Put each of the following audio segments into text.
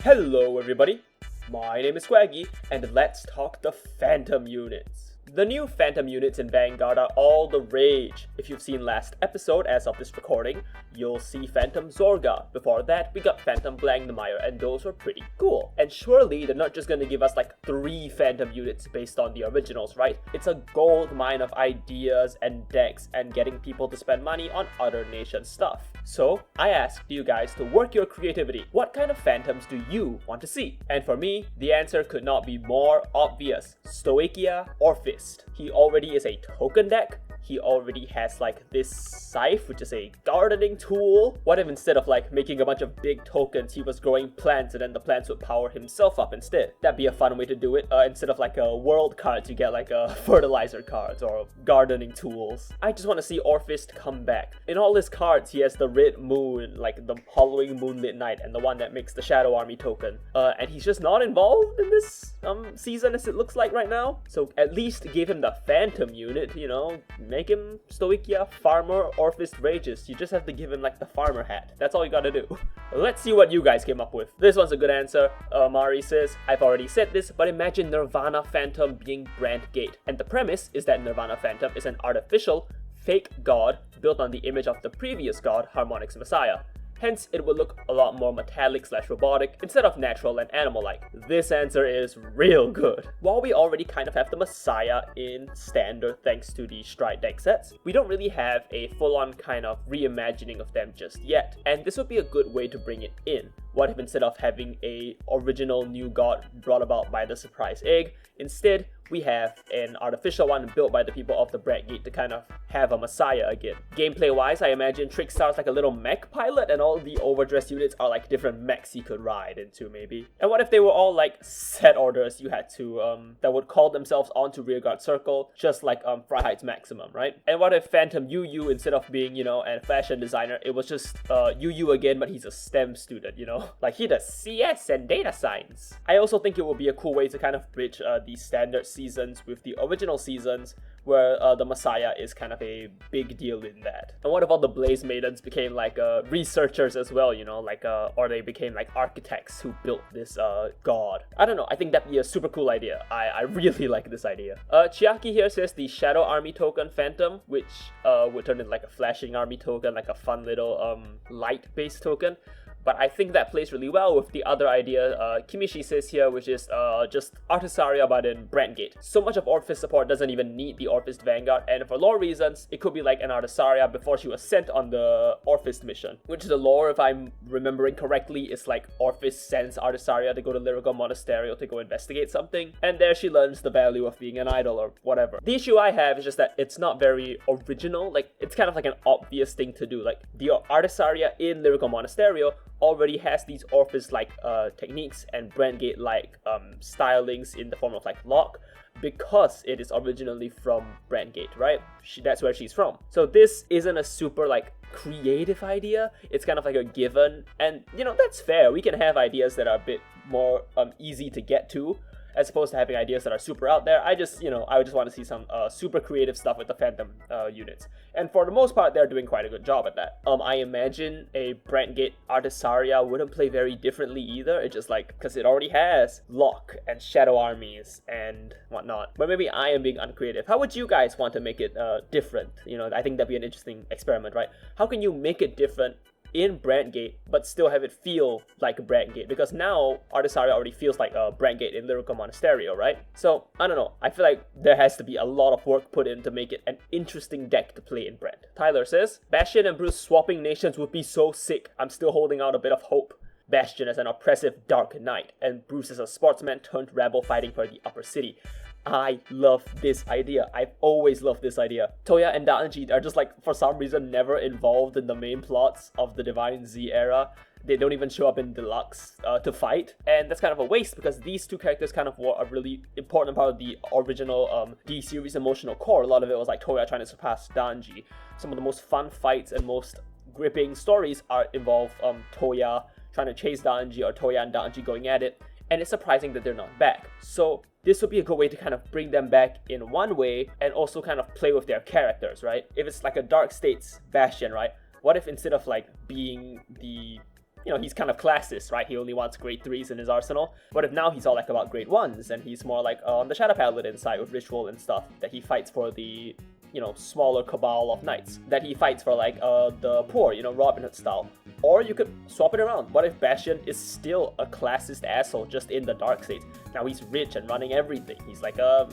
Hello everybody, my name is Swaggy, and let's talk the Phantom units. The new Phantom units in Vanguard are all the rage. If you've seen last episode as of this recording, you'll see Phantom Zorga. Before that, we got Phantom Blangdmire, and those were pretty cool. And surely they're not just gonna give us like 3 Phantom units based on the originals, right? It's a gold mine of ideas and decks and getting people to spend money on other nation stuff. So I asked you guys to work your creativity. What kind of Phantoms do you want to see? And for me, the answer could not be more obvious. Stoichia or Fist. He already is a token deck. He already has like this scythe, which is a gardening tool. What if instead of like making a bunch of big tokens, he was growing plants and then the plants would power himself up instead? That'd be a fun way to do it. Instead of like a world cards, you get like a fertilizer cards or gardening tools. I just want to see Orphist come back. In all his cards, he has the red moon, like the hollowing moonlit night, and the one that makes the shadow army token. And he's just not involved in this season as it looks like right now. So at least give him the Phantom unit, you know, make him Stoichia, Farmer, Orphist, Rages. You just have to give him like the farmer hat. That's all you gotta do. Let's see what you guys came up with. This one's a good answer. Mari says, I've already said this, but imagine Nirvana Fantome being Brandt Gate. And the premise is that Nirvana Fantome is an artificial, fake god built on the image of the previous god, Harmonix Messiah. Hence, it will look a lot more metallic/robotic instead of natural and animal-like. This answer is real good. While we already kind of have the Messiah in standard thanks to the Stride deck sets, we don't really have a full-on kind of reimagining of them just yet, and this would be a good way to bring it in. What if instead of having a original new god brought about by the surprise egg, instead we have an artificial one built by the people of the Brandt Gate to kind of have a Messiah again. Gameplay wise, I imagine Trickstar's like a little mech pilot and all the overdressed units are like different mechs you could ride into maybe. And what if they were all like set orders you had to, that would call themselves onto Rearguard Circle, just like Freiheit's Maximum, right? And what if Phantom UU, instead of being, you know, a fashion designer, it was just UU again, but he's a STEM student, you know? Like he does CS and data science. I also think it would be a cool way to kind of bridge the standard seasons with the original seasons where the Messiah is kind of a big deal in that. And what if all the Blaze Maidens became like researchers as well, you know, like or they became like architects who built this god. I don't know, I think that'd be a super cool idea. I really like this idea. Chiaki here says the Shadow Army token Phantom, which would turn into like a flashing army token, like a fun little light-based token. But I think that plays really well with the other idea Kimishi says here, which is just Artisaria but in Brandt Gate. So much of Orphist support doesn't even need the Orphist Vanguard, and for lore reasons, it could be like an Artisaria before she was sent on the Orphist mission. Which the lore, if I'm remembering correctly, is like Orphist sends Artisaria to go to Lyrical Monasterio to go investigate something, and there she learns the value of being an idol or whatever. The issue I have is just that it's not very original, like it's kind of like an obvious thing to do. Like the Artisaria in Lyrical Monasterio already has these Orphist-like techniques and Brandt Gate-like stylings in the form of like lock, because it is originally from Brandt Gate, right? That's where she's from. So this isn't a super like creative idea, it's kind of like a given, and you know, that's fair. We can have ideas that are a bit more easy to get to, as opposed to having ideas that are super out there. I just want to see some super creative stuff with the Phantom units. And for the most part, they're doing quite a good job at that. I imagine a Brandt Gate Artisaria wouldn't play very differently either. It's just like, because it already has Lock and Shadow Armies and whatnot. But maybe I am being uncreative. How would you guys want to make it different? You know, I think that'd be an interesting experiment, right? How can you make it different in Brandt Gate, but still have it feel like a Brandt Gate? Because now Artisaria already feels like a Brandt Gate in Lyrical Monasterio, right? So I don't know, I feel like there has to be a lot of work put in to make it an interesting deck to play in Brandt. Tyler says, Bastion and Bruce swapping nations would be so sick. I'm still holding out a bit of hope. Bastion is an oppressive dark knight, and Bruce is a sportsman turned rebel fighting for the upper city. I love this idea. I've always loved this idea. Toya and Danji are just like, for some reason, never involved in the main plots of the Divine Z era. They don't even show up in Deluxe to fight, and that's kind of a waste because these two characters kind of were a really important part of the original D-series emotional core. A lot of it was like Toya trying to surpass Danji. Some of the most fun fights and most gripping stories involve Toya trying to chase Danji or Toya and Danji going at it, and it's surprising that they're not back. So this would be a good way to kind of bring them back in one way and also kind of play with their characters, right? If it's like a Dark States Bastion, right? What if instead of like being the you know, he's kind of classist, right? He only wants grade 3s in his arsenal. What if now he's all like about grade 1s, and he's more like on the Shadow Paladin side with ritual and stuff, that he fights for the, you know, smaller cabal of knights, that he fights for like the poor, you know, Robin Hood style. Or you could swap it around. What if Bastion is still a classist asshole just in the dark states? Now he's rich and running everything. He's like a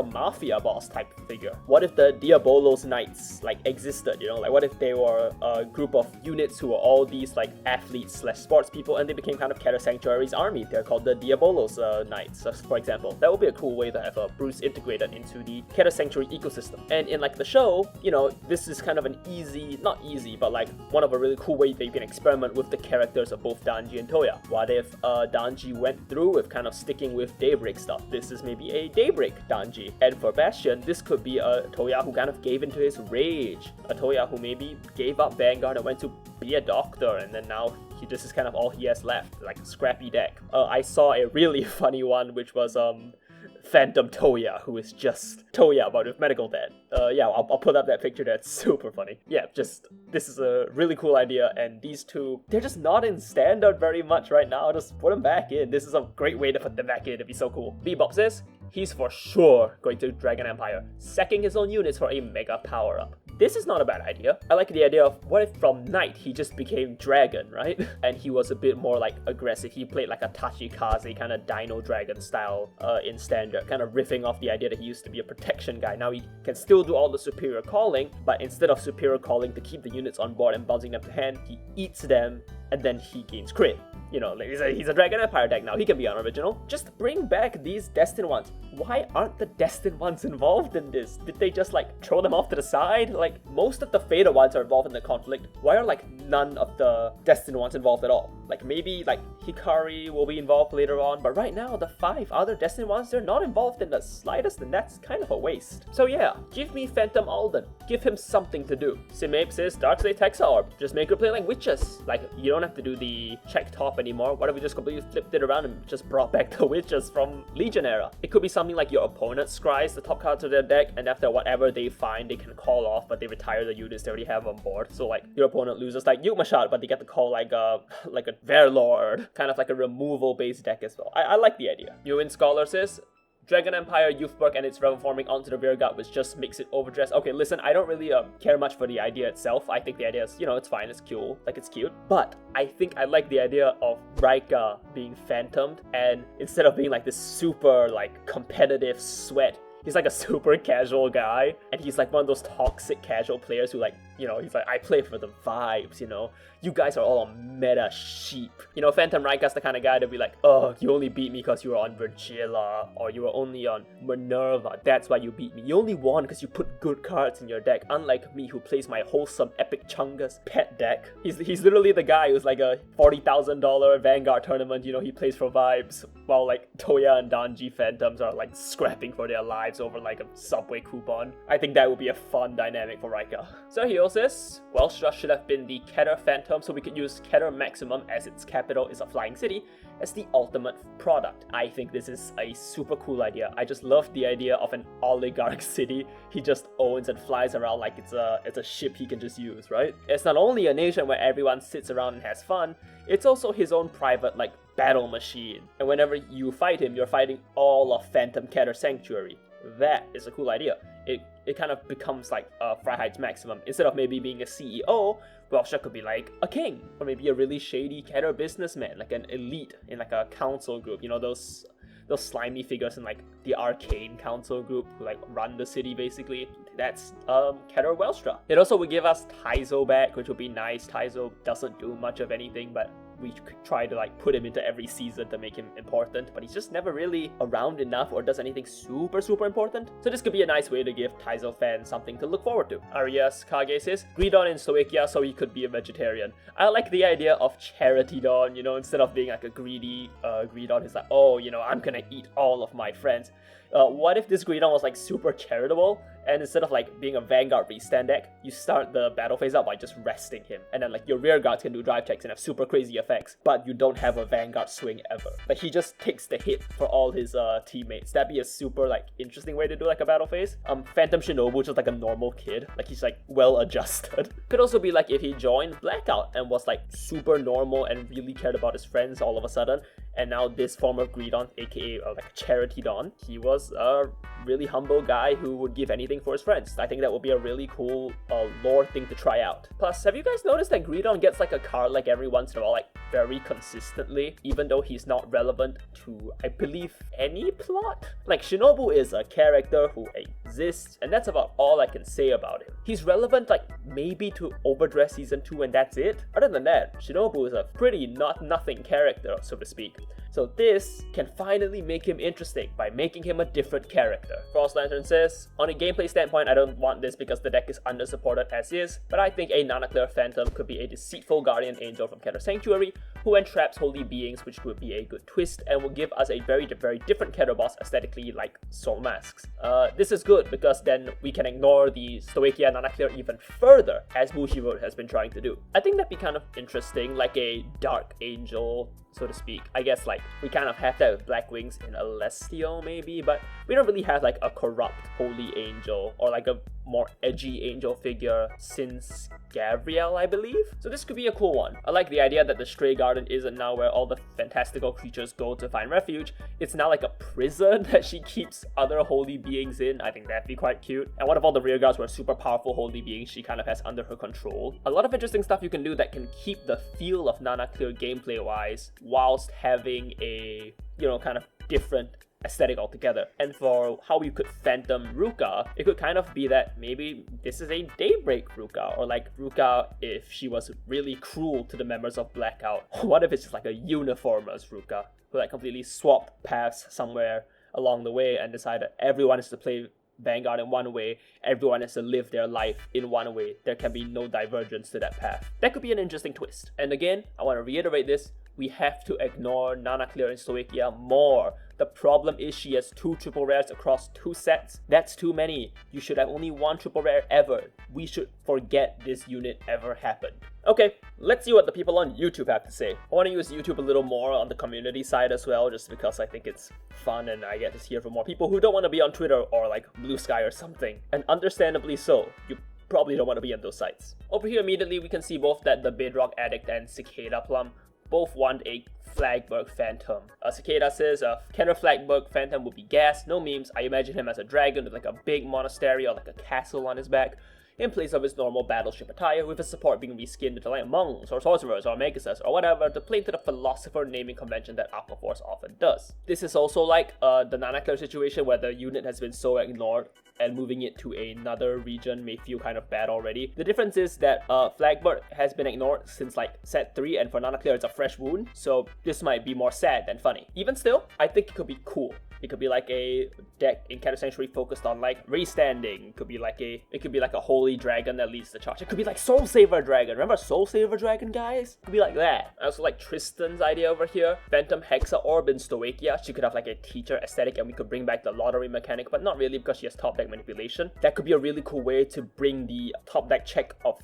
mafia boss type figure. What if the Diabolos Knights like existed, you know? Like what if they were a group of units who were all these like athletes slash sports people, and they became kind of Keter Sanctuary's army? They're called the Diabolos Knights, for example. That would be a cool way to have Bruce integrated into the Keter Sanctuary ecosystem. And in like the show, you know, this is kind of an easy, not easy, but like one of a really cool way that you can experiment with the characters of both Danji and Toya. What if Danji went through with kind of sticking with Daybreak stuff? This is maybe a Daybreak Danji. And for Bastion, this could be a Toya who kind of gave into his rage. A Toya who maybe gave up Vanguard and went to be a doctor, and then now this is kind of all he has left, like a scrappy deck. I saw a really funny one, which was Phantom Toya, who is just Toya but with medical debt. Yeah, I'll put up that picture. That's super funny. Yeah, just this is a really cool idea, and these two, they're just not in standard very much right now. Just put them back in. This is a great way to put them back in. It'd be so cool. Bebop says he's for sure going to Dragon Empire, sacking his own units for a mega power-up. This is not a bad idea. I like the idea of what if from Knight he just became Dragon, right? And he was a bit more like aggressive. He played like a Tachikaze kind of Dino Dragon style in Standard, kind of riffing off the idea that he used to be a protection guy. Now he can still do all the superior calling, but instead of superior calling to keep the units on board and bouncing them to hand, he eats them and then he gains crit. You know, like he's a Dragon Empire deck now. He can be unoriginal. Just bring back these Destined ones. Why aren't the Destined ones involved in this? Did they just like throw them off to the side? Like most of the Fated ones are involved in the conflict. Why are like none of the Destined ones involved at all? Like maybe like Hikari will be involved later on, but right now the 5 other Destined ones, they're not involved in the slightest, and that's kind of a waste. So yeah, give me Phantom Alden. Give him something to do. Simape says Darkslate Hexaorb. Just make her play like witches. Like you don't have to do the check top anymore. What if we just completely flipped it around and just brought back the witches from Legion era? It could be something like your opponent scries the top cards of their deck, and after whatever they find, they can call off, but they retire the units they already have on board. So like your opponent loses like Yugmashot, but they get to call like a Verlord, kind of like a removal based deck as well. I like the idea. Ewan Scholar says Dragon Empire, Youthberk, and its rebel forming onto the rear guard, which just makes it overdressed. Okay, listen, I don't really care much for the idea itself. I think the idea is, you know, it's fine, it's cool, like it's cute. But I think I like the idea of Raika being phantomed, and instead of being like this super like competitive sweat, he's like a super casual guy, and he's like one of those toxic casual players who like, you know, he's like, I play for the vibes, you know? You guys are all meta sheep. You know, Phantom Raika's the kind of guy to be like, oh, you only beat me because you were on Virgila, or you were only on Minerva, that's why you beat me. You only won because you put good cards in your deck, unlike me who plays my wholesome Epic Chungus pet deck. He's literally the guy who's like a $40,000 Vanguard tournament, you know, he plays for vibes, while like Toya and Danji Phantoms are like scrapping for their lives over like a Subway coupon. I think that would be a fun dynamic for Raika. So he also says, Welstra should have been the Keter Phantom, so we could use Keter Maximum, as its capital is a flying city, as the ultimate product. I think this is a super cool idea. I just love the idea of an oligarch city he just owns and flies around like it's a ship he can just use, right? It's not only a nation where everyone sits around and has fun, it's also his own private like battle machine. And whenever you fight him, you're fighting all of Phantom Keter Sanctuary. That is a cool idea. It kind of becomes like Freiheit's Maximum. Instead of maybe being a CEO, Welstra could be like a king, or maybe a really shady Keter businessman, like an elite in like a council group. You know, those slimy figures in like the Arcane Council group who like run the city basically. That's Keter Welstra. It also would give us Taizo back, which would be nice. Taizo doesn't do much of anything, but we could try to like put him into every season to make him important, but he's just never really around enough or does anything super important. So this could be a nice way to give Taizo fans something to look forward to. Arias Kage says, Greedon in Slovakia so he could be a vegetarian. I like the idea of Charity Dawn, you know, instead of being like a greedy Greedon, he's like, oh, you know, I'm gonna eat all of my friends. What if this Greedon was like super charitable And instead of like being a Vanguard restand deck, you start the battle phase out by just resting him. And then like your rear guards can do drive checks and have super crazy effects, but you don't have a Vanguard swing ever. Like he just takes the hit for all his teammates. That'd be a super like interesting way to do like a battle phase. Phantom Shinobu, just like a normal kid. Like he's like well adjusted. Could also be like if he joined Blackout and was like super normal and really cared about his friends all of a sudden. And now this form of Greedon, aka like Charity Don, he was a really humble guy who would give anything for his friends. I think that would be a really cool lore thing to try out. Plus, have you guys noticed that Greedon gets like a card like every once in a while, like very consistently, even though he's not relevant to, I believe, any plot? Like Shinobu is a character who exists, and that's about all I can say about him. He's relevant like maybe to Overdress Season 2 and that's it. Other than that, Shinobu is a pretty nothing character, so to speak. So this can finally make him interesting by making him a different character. Frost Lantern says, on a gameplay standpoint, I don't want this because the deck is undersupported as is, but I think a Nanaclear Fantome could be a deceitful guardian angel from Keter Sanctuary who entraps holy beings, which would be a good twist and will give us a very different Keter boss aesthetically like Soul Masks. This is good because then we can ignore the Stoichia Nanaclear even further, as Bushiroad has been trying to do. I think that'd be kind of interesting, like a Dark Angel, so to speak. I guess like we kind of have that with Black Wings in Alessio maybe, but we don't really have like a corrupt holy angel or like a more edgy angel figure since Gabrielle, I believe. So this could be a cool one. I like the idea that the Stray Garden isn't now where all the fantastical creatures go to find refuge. It's now like a prison that she keeps other holy beings in. I think that'd be quite cute. And what if all the rear guards were super powerful holy beings she kind of has under her control? A lot of interesting stuff you can do that can keep the feel of Nanaclear gameplay wise whilst having a, you know, kind of different aesthetic altogether. And for how you could Phantom Ruka, it could kind of be that maybe this is a Daybreak Ruka, or like Ruka if she was really cruel to the members of Blackout. What if it's just like a Uniformers Ruka who like completely swapped paths somewhere along the way and decided everyone is to play Vanguard in one way, everyone has to live their life in one way. There can be no divergence to that path. That could be an interesting twist. And again, I want to reiterate this, we have to ignore Nanaclear and Stoichia more. The problem is she has 2 triple rares across 2 sets. That's too many. You should have only 1 triple rare ever. We should forget this unit ever happened. Okay, let's see what the people on YouTube have to say. I want to use YouTube a little more on the community side as well, just because I think it's fun and I get to hear from more people who don't want to be on Twitter or like Blue Sky or something. And understandably so. You probably don't want to be on those sites. Over here immediately we can see both that the Bedrock Addict and Cicada Plum both want a Flagberg Fantome. Cicada says, Keter Flagberg Fantome would be gas, no memes. I imagine him as a dragon with like a big monastery or like a castle on his back, in place of his normal battleship attire, with his support being reskinned into like monks or sorcerers or maguses or whatever to play into the philosopher naming convention that Aquaforce often does. This is also like the Nanaclear situation where the unit has been so ignored and moving it to another region may feel kind of bad already. The difference is that Flagbird has been ignored since like set 3, and for Nanaclear it's a fresh wound, so this might be more sad than funny. Even still, I think it could be cool. It could be like a deck in Keter Sanctuary focused on like restanding. It could be like a holy dragon that leads the charge. It could be like Soul Saver Dragon. Remember Soul Saver Dragon, guys? It could be like that. I also like Tristan's idea over here. Phantom Hexaorb in Stoichia. She could have like a teacher aesthetic and we could bring back the lottery mechanic, but not really because she has top deck manipulation. That could be a really cool way to bring the top deck check of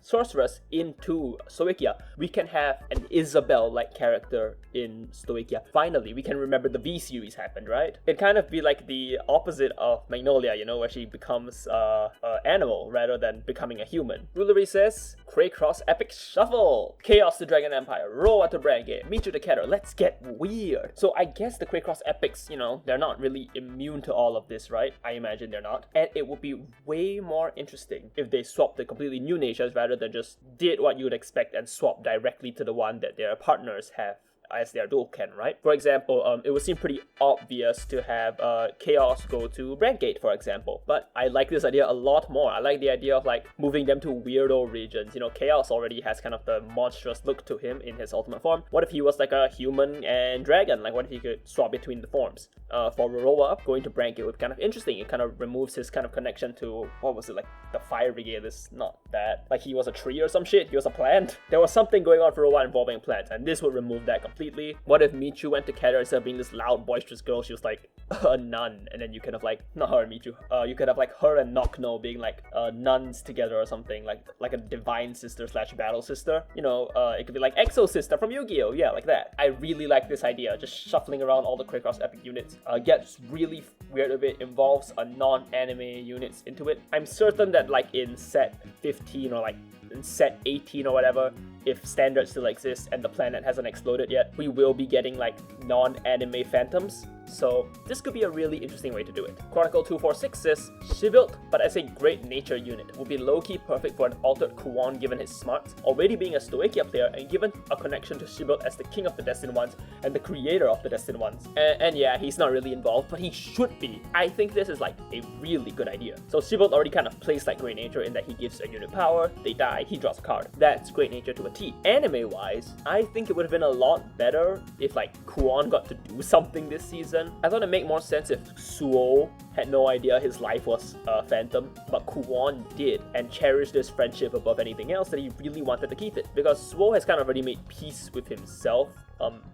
Sorceress into Stoichia. We can have an Isabel-like character in Stoichia. Finally, we can remember the V-series happened, right? It'd kind of be like the opposite of Magnolia, you know, where she becomes an animal rather than becoming a human. Rulery says, Cray Cross Epic Shuffle! Chaos to Dragon Empire, Roa to Brandt, Meet you to Keter, let's get weird! So I guess the Cray Cross Epics, you know, they're not really immune to all of this, right? I imagine they're not. And it would be way more interesting if they swapped the completely new natures rather than just did what you would expect and swap directly to the one that their partners have as their dual can, right? For example, it would seem pretty obvious to have Chaos go to Brandgate, for example. But I like this idea a lot more. I like the idea of like moving them to weirdo regions. You know, Chaos already has kind of the monstrous look to him in his ultimate form. What if he was like a human and dragon? Like what if he could swap between the forms? For Roroa, going to Brandgate would be kind of interesting. It kind of removes his kind of connection to, what was it, like the Fire Brigade is not that. Like he was a tree or some shit, he was a plant. There was something going on for Roroa involving plants, and this would remove that completely. completely? What if Michu went to Keter instead of being this loud, boisterous girl, she was like a nun, and then you could have like, not her and Michu, you could have like her and Nocno being like nuns together or something, like a divine sister slash battle sister. You know, it could be like Exo Sister from Yu-Gi-Oh! Yeah, like that. I really like this idea, just shuffling around all the Cray Cross epic units. Gets really weird if it involves a non-anime units into it. I'm certain that like in set 15 or like in set 18 or whatever, if standard still exists and the planet hasn't exploded yet, we will be getting like non-anime Fantomes. So this could be a really interesting way to do it. Chronicle 246 says, she-built, but as a great nature unit, would be low-key perfect for an altered Kuon given his smarts, already being a Stoichia player and given a connection to she-built as the king of the Destined Ones and the creator of the Destined Ones. And yeah, he's not really involved, but he should be. I think this is like a really good idea. So she-built already kind of plays like Great Nature in that he gives a unit power, they die, he draws a card. That's Great Nature to a T. Anime-wise, I think it would have been a lot better if like Kuon got to do something this season. I thought it'd make more sense if Suo had no idea his life was a Fantome, but Kuon did, and cherished this friendship above anything else that he really wanted to keep it. Because Suo has kind of already made peace with himself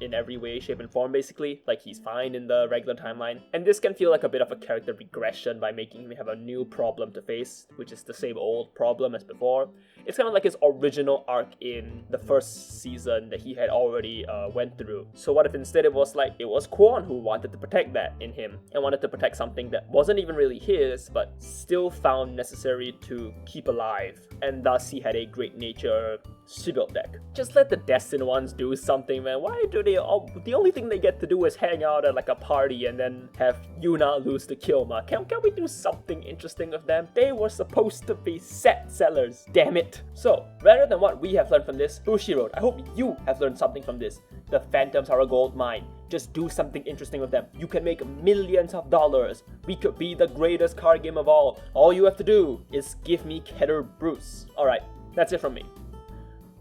in every way, shape, and form basically. Like he's fine in the regular timeline. And this can feel like a bit of a character regression by making him have a new problem to face, which is the same old problem as before. It's kind of like his original arc in the first season that he had already went through. So what if instead it was like, it was Kwon who wanted to protect that in him, and wanted to protect something that wasn't even really his, but still found necessary to keep alive, and thus he had a Great Nature she-built deck. Just let the Destined Ones do something, man. Why do they all, the only thing they get to do is hang out at like a party and then have Yuna lose to Kilma? Can we do something interesting with them? They were supposed to be set sellers, damn it. So, rather than what we have learned from this, Bushiroad, I hope you have learned something from this. The Fantomes are a gold mine. Just do something interesting with them. You can make millions of dollars. We could be the greatest card game of all. All you have to do is give me Keter Bruce. Alright, that's it from me.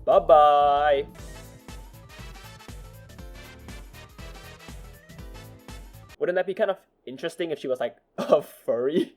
Bye-bye. Wouldn't that be kind of interesting if she was like a furry?